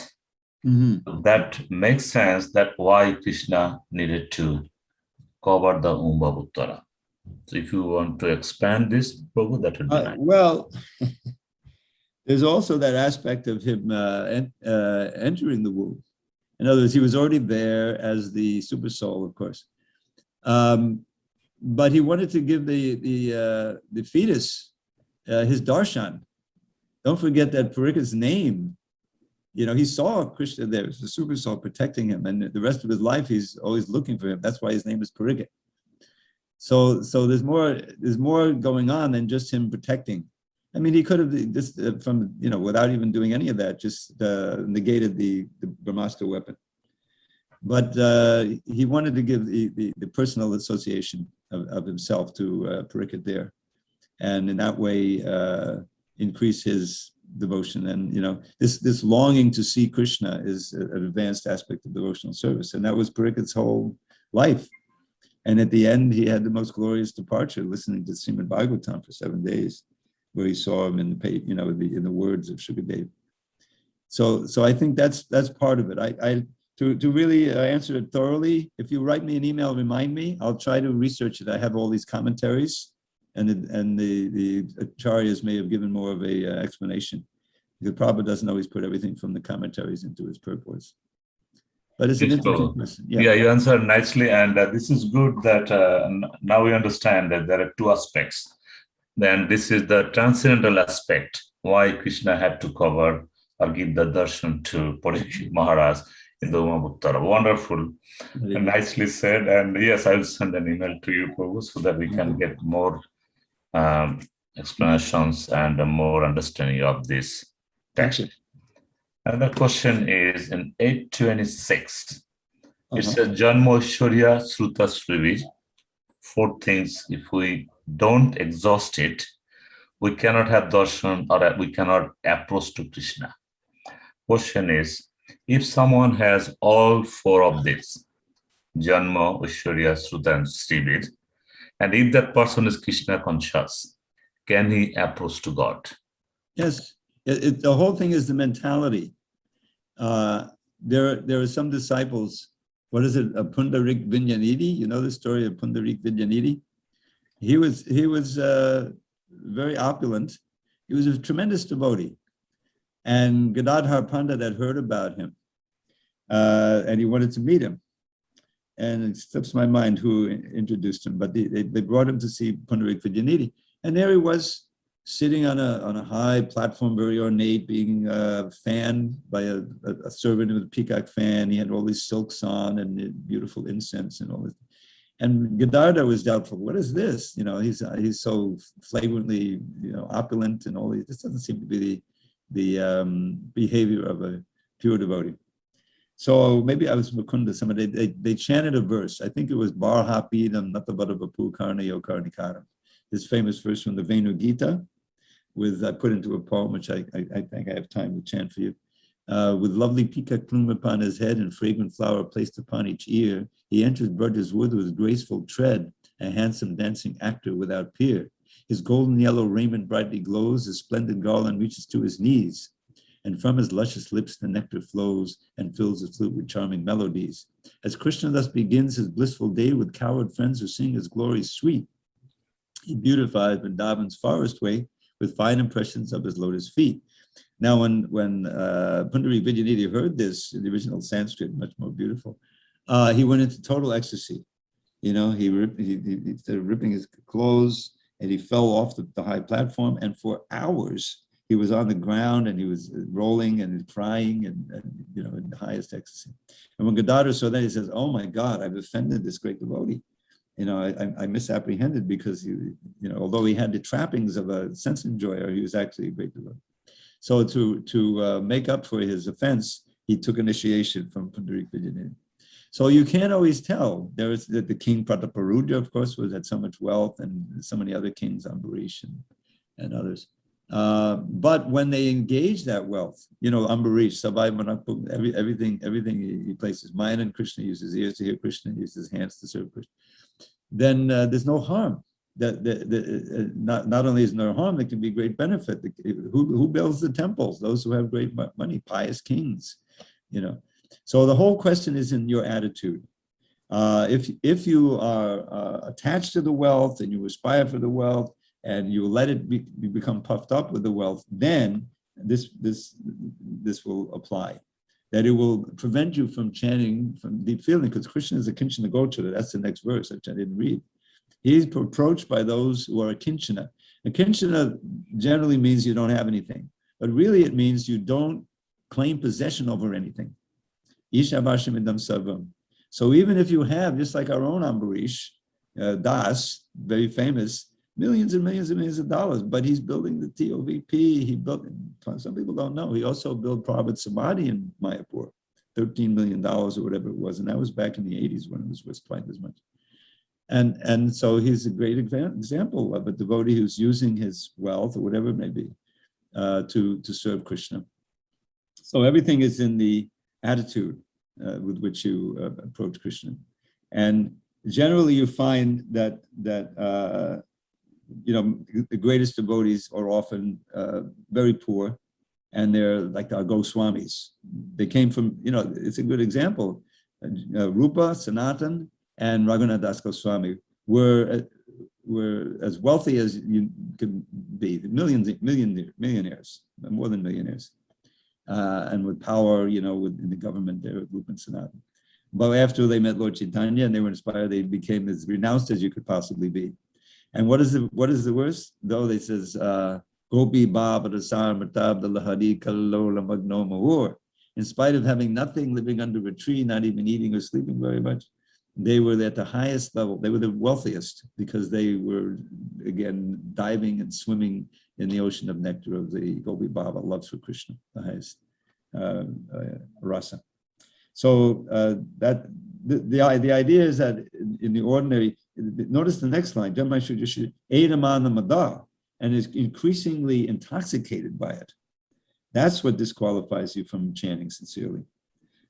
Mm-hmm. That makes sense that why Krishna needed to cover the womb of Uttara. So if you want to expand this, Prabhu, that would be nice. Well, there's also that aspect of him entering the womb. In other words, he was already there as the super soul, of course. But he wanted to give the fetus his darshan. Don't forget that Parika's name. He saw Krishna there as the super soul protecting him, and the rest of his life he's always looking for him. That's why his name is Parika. So there's more going on than just him protecting. I mean, he could have just from, without even doing any of that, just negated the Brahmastra weapon. But he wanted to give the personal association of himself to Parikshit there, and in that way increase his devotion. And this longing to see Krishna is an advanced aspect of devotional service, and that was Parikshit's whole life. And at the end, he had the most glorious departure, listening to Srimad Bhagavatam for 7 days, where he saw him in the words of Shukadev. So I think that's part of it. To really answer it thoroughly, if you write me an email, remind me, I'll try to research it. I have all these commentaries, and the acharyas may have given more of a explanation. Because Prabhupada doesn't always put everything from the commentaries into his purports. But it's an interesting question. Yeah, you answered nicely, and this is good that now we understand that there are two aspects. Then this is the transcendental aspect, why Krishna had to cover or give the darshan to Parikshit Maharaj in the Umaputtara. Wonderful, and nicely said. And yes, I will send an email to you, Prabhu, so that we can get more explanations and more understanding of this text. Another question is in 826. It says, Janmo Shurya Sruta Srivi. 4 things, if we don't exhaust it, we cannot have darshan or we cannot approach to Krishna. Question is, if someone has all 4 of these, Janma, Aishwarya, Sruta, and Srivid, and if that person is Krishna conscious, can he approach to God? Yes, the whole thing is the mentality. There are some disciples, what is it, Pundarik Vinyanidhi? You know the story of Pundarik Vinyanidhi? He was very opulent. He was a tremendous devotee. And Gadadhar Pandit had heard about him, and he wanted to meet him. And it slips my mind who introduced him, but they brought him to see Pundarik Vidyanidhi. And there he was, sitting on a high platform, very ornate, being fanned by a servant with a peacock fan. He had all these silks on and beautiful incense and all this. And Gadadhar was doubtful. What is this? He's so flagrantly, opulent and all these. This doesn't seem to be the behavior of a pure devotee. So maybe I was Mukunda. Somebody they chanted a verse. I think it was Barhapidam Natabadavapu Karnayo Karnikaram. This famous verse from the Venu Gita, I put into a poem, which I think I have time to chant for you. With lovely peacock plume upon his head and fragrant flower placed upon each ear, he enters Braja's wood with graceful tread, a handsome dancing actor without peer. His golden yellow raiment brightly glows, his splendid garland reaches to his knees, and from his luscious lips the nectar flows and fills the flute with charming melodies. As Krishna thus begins his blissful day with coward friends who sing his glories sweet, he beautifies Vrindavan's forest way with fine impressions of his lotus feet. Now, when Pundarik Vidyanidhi heard this, in the original Sanskrit, much more beautiful, he went into total ecstasy. He started ripping his clothes, and he fell off the high platform, and for hours he was on the ground, and he was rolling and crying, and in the highest ecstasy. And when Gadadhar saw that, he says, "Oh my God, I've offended this great devotee. I misapprehended, because although he had the trappings of a sense enjoyer, he was actually a great devotee." So to make up for his offense, he took initiation from Pundarik Vidyanidhi. So you can't always tell. There was the king Prataparudra, of course, had so much wealth, and so many other kings, Ambarish and others. But when they engage that wealth, Ambarish, Savai Manakpuk, everything he places mind in Krishna, uses his ears to hear Krishna, uses his hands to serve Krishna, then there's no harm. Not only is there no harm, there can be great benefit. Who builds the temples? Those who have great money, pious kings. So the whole question is in your attitude. If you are attached to the wealth and you aspire for the wealth, and you let it become puffed up with the wealth, then this will apply. That it will prevent you from chanting from deep feeling, because Krishna is a Kinchana Gochara. That's the next verse, which I didn't read. He's approached by those who are a Kinchana. A Kinchana generally means you don't have anything, but really it means you don't claim possession over anything. Ishabhasham idam sarvam. So even if you have, just like our own Ambarish, Das, very famous, millions and millions and millions of dollars, but he's building the TOVP. He built, some people don't know, he also built Parvat Samadhi in Mayapur, $13 million or whatever it was. And that was back in the 80s when it was worth twice as much. And so he's a great example of a devotee who's using his wealth or whatever it may be to serve Krishna. So everything is in the attitude with which you approach Krishna. And generally you find that the greatest devotees are often very poor, and they're like our Goswamis. They came from, it's a good example. Rupa, Sanatan, and Raghunath Das Goswami were as wealthy as you could be, millionaires, more than millionaires, and with power, within the government there with Rupa and Sanatan. But after they met Lord Chaitanya and they were inspired, they became as renounced as you could possibly be. And what is the worst? Though they says, Gopi Baba Rasar Matab the Lahari Kalola Magno Mahur. In spite of having nothing, living under a tree, not even eating or sleeping very much, they were at the highest level. They were the wealthiest because they were, again, diving and swimming in the ocean of nectar of the Gopi Baba, love for Krishna, the highest rasa. So the idea is that in the ordinary, notice the next line, and is increasingly intoxicated by it. That's what disqualifies you from chanting sincerely.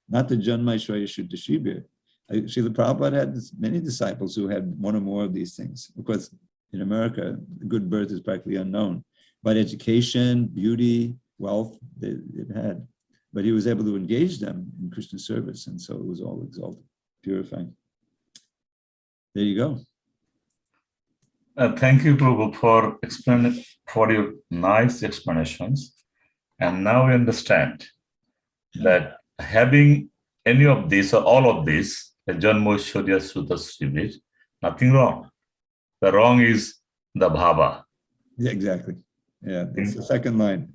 Not the Janmaishwaya Shuddha Shibir. Srila Prabhupada had many disciples who had one or more of these things. Of course, in America, good birth is practically unknown. But education, beauty, wealth, it had. But he was able to engage them in Krishna service, and so it was all exalted, purifying. There you go. Thank you, Prabhu, for your nice explanations. And now we understand that having any of this or all of this, the Janmoshwarya Sutta Srivir, nothing wrong. The wrong is the bhava. Yeah, exactly. Yeah, it's the second line.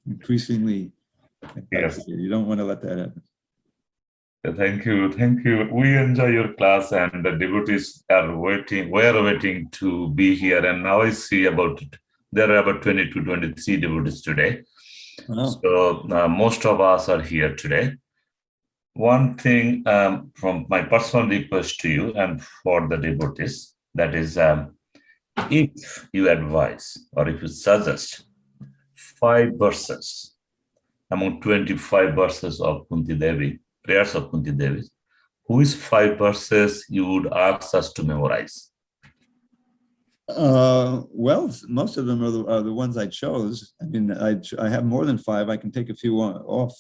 Increasingly, yes. You don't want to let that happen. Thank you. We enjoy your class, and the devotees are waiting. We are waiting to be here. And now I see there are about 20 to 23 devotees today. Oh. So most of us are here today. One thing from my personal request to you and for the devotees, that is, if you advise or if you suggest 5 verses among 25 verses of Kunti Devi, prayers of Kunti Devi, which 5 verses you would ask us to memorize? Well, most of them are the ones I chose. I mean, I have more than 5. I can take a few off.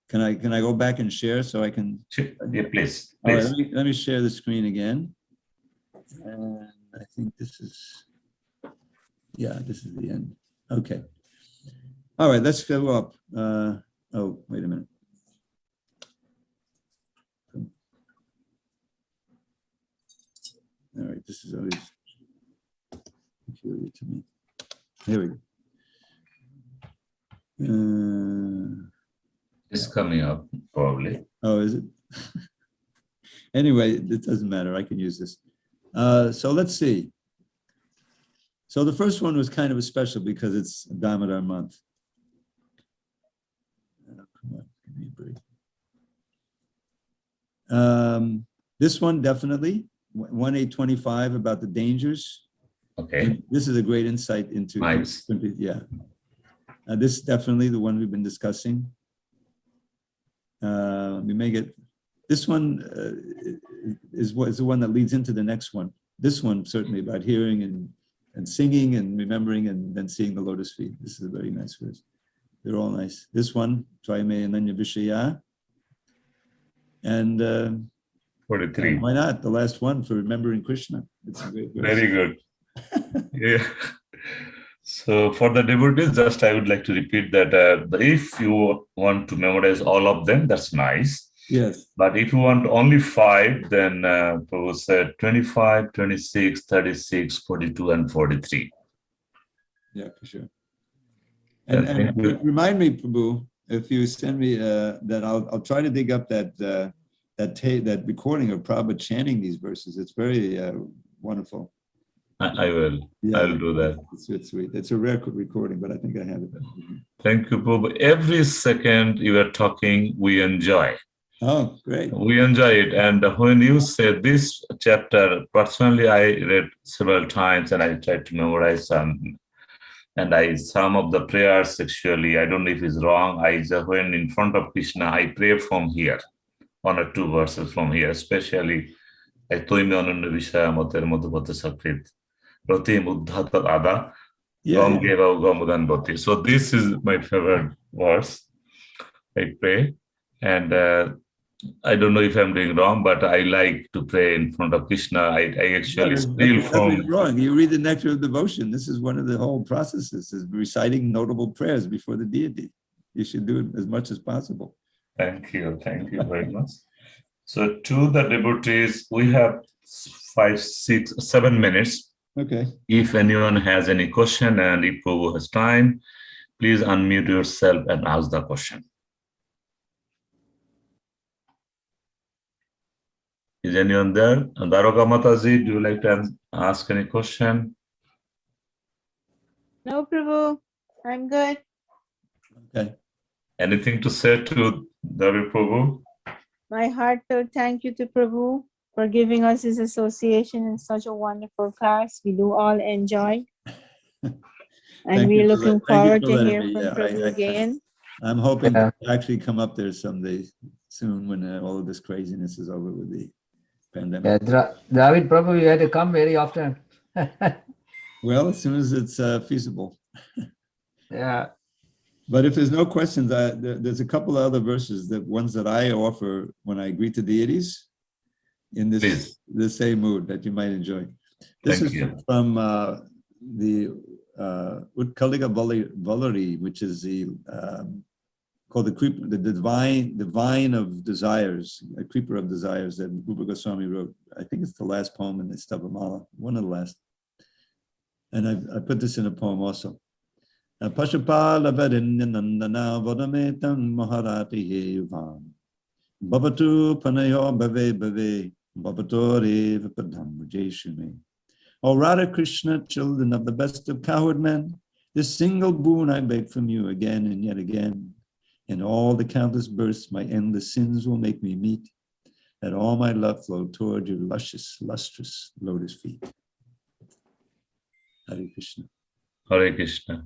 Can I go back and share so I can? Yeah, please. All right, let me share the screen again. And I think this is the end. Okay. All right, let's go up. Oh, wait a minute. All right, this is always peculiar to me. Here we go. It's coming up, probably. Oh, is it? Anyway, it doesn't matter. I can use this. So let's see. So the first one was kind of a special because it's Damodar month. Oh, come on, give me a break. This one definitely, 1:825 about the dangers. Okay. This is a great insight into. Nice. Yeah. This is definitely the one we've been discussing. We may get this one is the one that leads into the next one. This one certainly about hearing and singing and remembering and then seeing the lotus feet. This is a very nice verse. They're all nice. This one, Trayame Ananya Vishaya. And 43. Why not? The last one for remembering Krishna. It's a great verse. Very good. Yeah. So for the devotees, just I would like to repeat that if you want to memorize all of them, that's nice. Yes. But if you want only 5, then Prabhu said 25, 26, 36, 42, and 43. Yeah, for sure. And remind me, Prabhu, if you send me that, I'll try to dig up that that recording of Prabhupada chanting these verses. It's very wonderful. I will. Yeah, I will do that. It's sweet. It's a rare recording, but I think I have it. Thank you, Prabhu. Every second you are talking, we enjoy. Oh, great. We enjoy it. And when you said this chapter, personally, I read several times and I tried to memorize some. And some of the prayers actually, I don't know if it's wrong. When in front of Krishna, I pray from here, 1 or 2 verses from here, especially I toime ananya vishaya mater madhupata sakrit rati muddhata ada gam geva gamudan bhati. So this is my favorite verse. I pray, and I don't know if I'm doing wrong, but I like to pray in front of Krishna. I actually steal from. Nothing wrong. You read the Nectar of Devotion. This is one of the whole processes: is reciting notable prayers before the deity. You should do it as much as possible. Thank you very much. So to the devotees, we have 5, 6, 7 minutes. Okay. If anyone has any question and if Prabhu has time, please unmute yourself and ask the question. Is anyone there? Daroga Mataji, do you like to ask any question? No, Prabhu. I'm good. Okay. Anything to say to David Prabhu? My heartfelt thank you to Prabhu for giving us his association in such a wonderful class. We do all enjoy. And we're looking forward to hear from Prabhu again. I'm hoping to actually come up there someday soon when all of this craziness is over with the pandemic. Yeah, Dravid, Prabhu, you had to come very often. Well, as soon as it's feasible. Yeah. But if there's no questions, there's a couple of other verses, the ones that I offer when I greet the deities in this same mood that you might enjoy. This is from the Utkaliga Valari, which is called the vine of desires, a creeper of desires that Rupa Goswami wrote. I think it's the last poem in the Stavamala, one of the last. And I put this in a poem also. Pashupala Vadinandana Vadametam Maharati Hevan Bhavatu Panayo Bhave Bhave Bhavatori Vipadam Jeshime. O Radha Krishna, children of the best of cowherd men, this single boon I beg from you again and yet again. In all the countless births, my endless sins will make me meet, that all my love flow toward your luscious, lustrous lotus feet. Hare Krishna. Hare Krishna.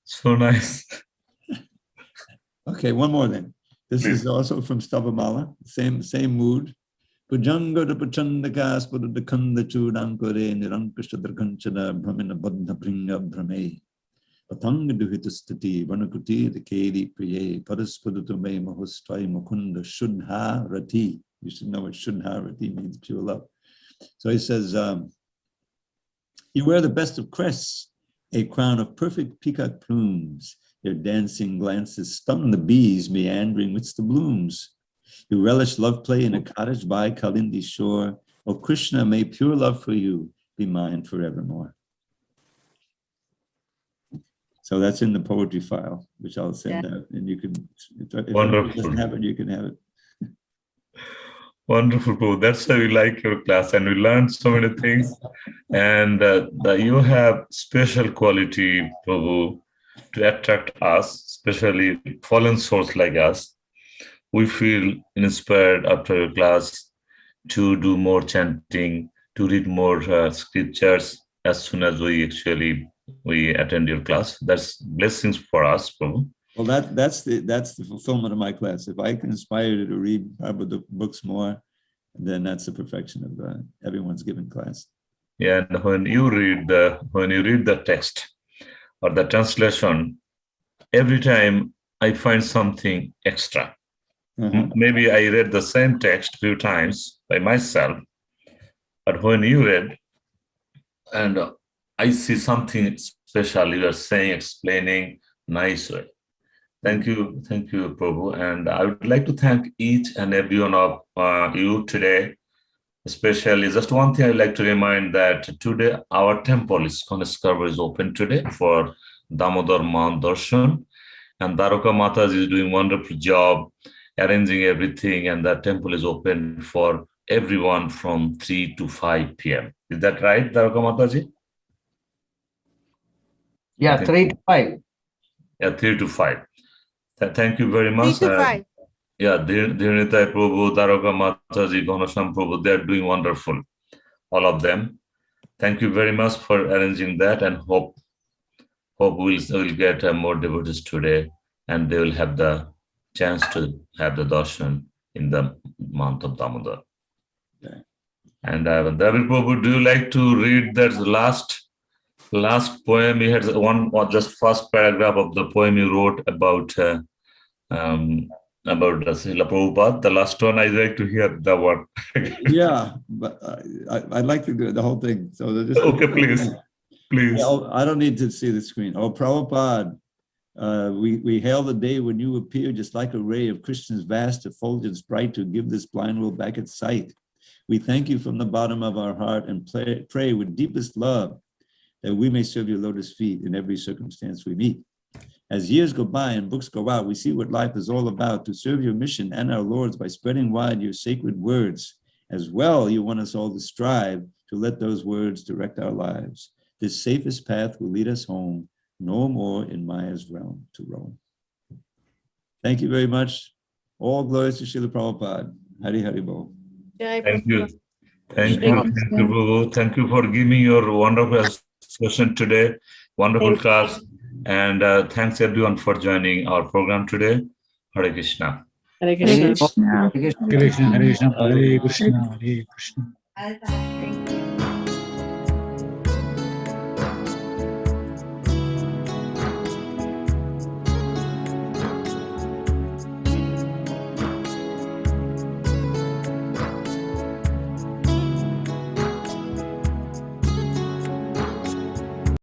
So nice. Okay, one more then. This is also from Stavamala, same mood. Pujanga da pachandaka spada da kanda chudankore nirankrisha drakanchana brahmina badna bringa brahme. Patanga duhitastati vanakuti the kedi priye padaspadatume mahustvai mukunda shudha rati. You should know what shudha rati means, pure love. So he says, you wear the best of crests, a crown of perfect peacock plumes. Their dancing glances stun the bees meandering midst the blooms. You relish love play in a cottage by Kalindi's shore. O Krishna, may pure love for you be mine forevermore. So that's in the poetry file, which I'll send out, and you can, if it doesn't have it, you can have it. Wonderful, Prabhu. That's why we like your class, and we learned so many things. And you have special quality, Prabhu, to attract us, especially fallen souls like us. We feel inspired after your class to do more chanting, to read more scriptures as soon as we attend your class. That's blessings for us, Prabhu. Well, that's the fulfillment of my class. If I can inspire you to read the books more, then that's the perfection of everyone's given class. Yeah, and when you read the text or the translation, every time I find something extra. Maybe I read the same text a few times by myself, but when you read, and I see something special you are saying, explaining, nice way. Thank you, Prabhu. And I would like to thank each and every one of you today. Especially, just one thing I'd like to remind that today our temple ISKCON Scarborough is open today for Damodar Mahan Darshan. And Daroka Mataji is doing a wonderful job arranging everything, and the temple is open for everyone from 3 to 5 p.m. Is that right, Daroga Mataji? Yeah, think- 3 to 5. Yeah, 3 to 5. Thank you very 3 much. to 5. Yeah, Dhirnitai Prabhu, Daroga Mataji, Ghanasham Prabhu, they are doing wonderful, all of them. Thank you very much for arranging that, and hope we'll get more devotees today, and they will have the chance to have the darshan in the month of Damodar. Okay. And Dravid Prabhu, do you like to read that last poem? You had one, or just first paragraph of the poem you wrote about the Srila Prabhupada. The last one, I'd like to hear the one. Yeah, but I'd like to do the whole thing. So just Okay, please. Please. I don't need to see the screen. Oh, Prabhupada, we hail the day when you appear just like a ray of Krishna's vast effulgence bright to give this blind world back its sight. We thank you from the bottom of our heart and pray with deepest love that we may serve your lotus feet in every circumstance we meet. As years go by and books go out, we see what life is all about, to serve your mission and our Lord's by spreading wide your sacred words. As well, you want us all to strive to let those words direct our lives. This safest path will lead us home, no more in Maya's realm to roam. Thank you very much. All glories to Srila Prabhupada. Hari Hari Bol. Thank you. Thank you, Prabhu. Thank you for giving your wonderful session today. Wonderful class. And thanks everyone for joining our program today. Hare Krishna. Hare Krishna. Krishna. Hare Krishna. Hare Krishna. Hare Krishna.